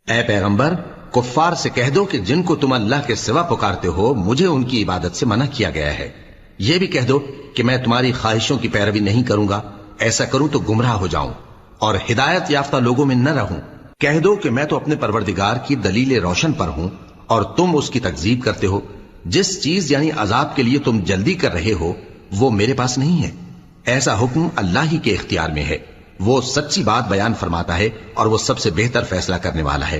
اے پیغمبر، کفار سے کہہ دو کہ جن کو تم اللہ کے سوا پکارتے ہو مجھے ان کی عبادت سے منع کیا گیا ہے۔ یہ بھی کہہ دو کہ میں تمہاری خواہشوں کی پیروی نہیں کروں گا، ایسا کروں تو گمراہ ہو جاؤں اور ہدایت یافتہ لوگوں میں نہ رہوں۔ کہہ دو کہ میں تو اپنے پروردگار کی دلیل روشن پر ہوں اور تم اس کی تکذیب کرتے ہو۔ جس چیز یعنی عذاب کے لیے تم جلدی کر رہے ہو وہ میرے پاس نہیں ہے، ایسا حکم اللہ ہی کے اختیار میں ہے۔ وہ سچی بات بیان فرماتا ہے اور وہ سب سے بہتر فیصلہ کرنے والا ہے۔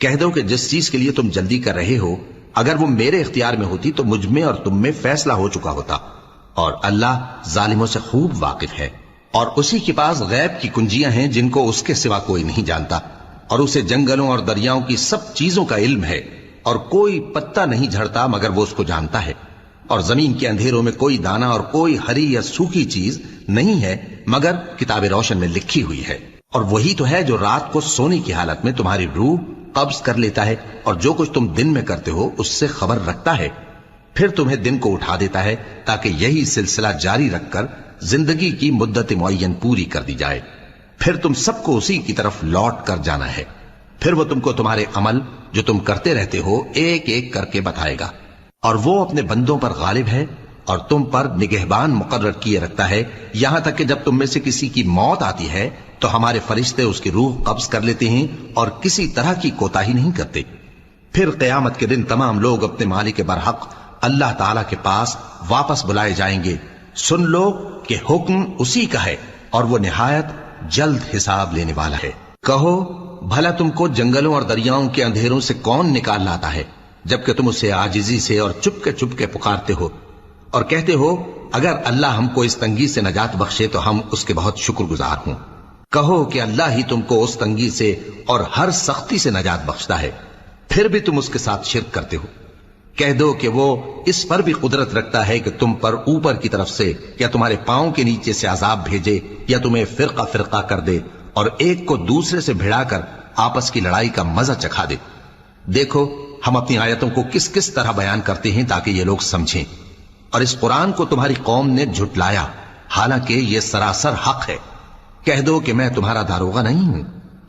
کہہ دو کہ جس چیز کے لیے تم جلدی کر رہے ہو اگر وہ میرے اختیار میں ہوتی تو مجھ میں اور تم میں فیصلہ ہو چکا ہوتا، اور اللہ ظالموں سے خوب واقف ہے۔ اور اسی کے پاس غیب کی کنجیاں ہیں جن کو اس کے سوا کوئی نہیں جانتا، اور اسے جنگلوں اور دریاؤں کی سب چیزوں کا علم ہے، اور کوئی پتا نہیں جھڑتا مگر وہ اس کو جانتا ہے، اور زمین کے اندھیروں میں کوئی دانہ اور کوئی ہری یا سوکھی چیز نہیں ہے مگر کتاب روشن میں لکھی ہوئی ہے۔ اور وہی تو ہے جو رات کو سونے کی حالت میں تمہاری روح قبض کر لیتا ہے اور جو کچھ تم دن میں کرتے ہو اس سے خبر رکھتا ہے، پھر تمہیں دن کو اٹھا دیتا ہے تاکہ یہی سلسلہ جاری رکھ کر زندگی کی مدت معین پوری کر دی جائے، پھر تم سب کو اسی کی طرف لوٹ کر جانا ہے، پھر وہ تم کو تمہارے عمل جو تم کرتے رہتے ہو ایک ایک کر کے بتائے گا، اور وہ اپنے بندوں پر غالب ہے اور تم پر نگہبان مقرر کیے رکھتا ہے، یہاں تک کہ جب تم میں سے کسی کی موت آتی ہے تو ہمارے فرشتے اس کی روح قبض کر لیتے ہیں اور کسی طرح کی کوتاہی نہیں کرتے۔ پھر قیامت کے دن تمام لوگ اپنے مالک برحق اللہ تعالی کے پاس واپس بلائے جائیں گے۔ سن لو کہ حکم اسی کا ہے اور وہ نہایت جلد حساب لینے والا ہے۔ کہو بھلا تم کو جنگلوں اور دریاؤں کے اندھیروں سے کون نکال لاتا ہے جبکہ تم اسے عاجزی سے اور چپ کے پکارتے ہو اور کہتے ہو اگر اللہ ہم کو اس تنگی سے نجات بخشے تو ہم اس کے بہت شکر گزار ہوں۔ کہو کہ اللہ ہی تم کو اس تنگی سے اور ہر سختی سے نجات بخشتا ہے، پھر بھی تم اس کے ساتھ شرک کرتے ہو۔ کہہ دو کہ وہ اس پر بھی قدرت رکھتا ہے کہ تم پر اوپر کی طرف سے یا تمہارے پاؤں کے نیچے سے عذاب بھیجے یا تمہیں فرقہ فرقہ کر دے اور ایک کو دوسرے سے بھڑا کر آپس کی لڑائی کا مزہ چکھا دے۔ دیکھو ہم اپنی آیتوں کو کس کس طرح بیان کرتے ہیں تاکہ یہ لوگ سمجھیں، اور اس قرآن کو تمہاری قوم نے جھٹلایا حالانکہ یہ سراسر حق ہے۔ کہہ دو کہ میں تمہارا داروغہ نہیں ہوں،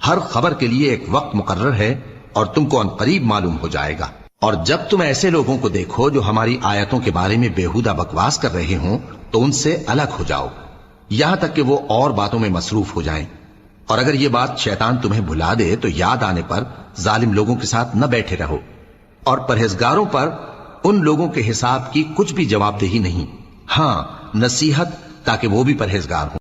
ہر خبر کے لیے ایک وقت مقرر ہے اور تم کو عنقریب معلوم ہو جائے گا۔ اور جب تم ایسے لوگوں کو دیکھو جو ہماری آیتوں کے بارے میں بےہودہ بکواس کر رہے ہوں تو ان سے الگ ہو جاؤ یہاں تک کہ وہ اور باتوں میں مصروف ہو جائیں، اور اگر یہ بات شیطان تمہیں بھلا دے تو یاد آنے پر ظالم لوگوں کے ساتھ نہ بیٹھے رہو، اور پرہیزگاروں پر ان لوگوں کے حساب کی کچھ بھی جواب دہی نہیں، ہاں نصیحت تاکہ وہ بھی پرہیزگار ہوں۔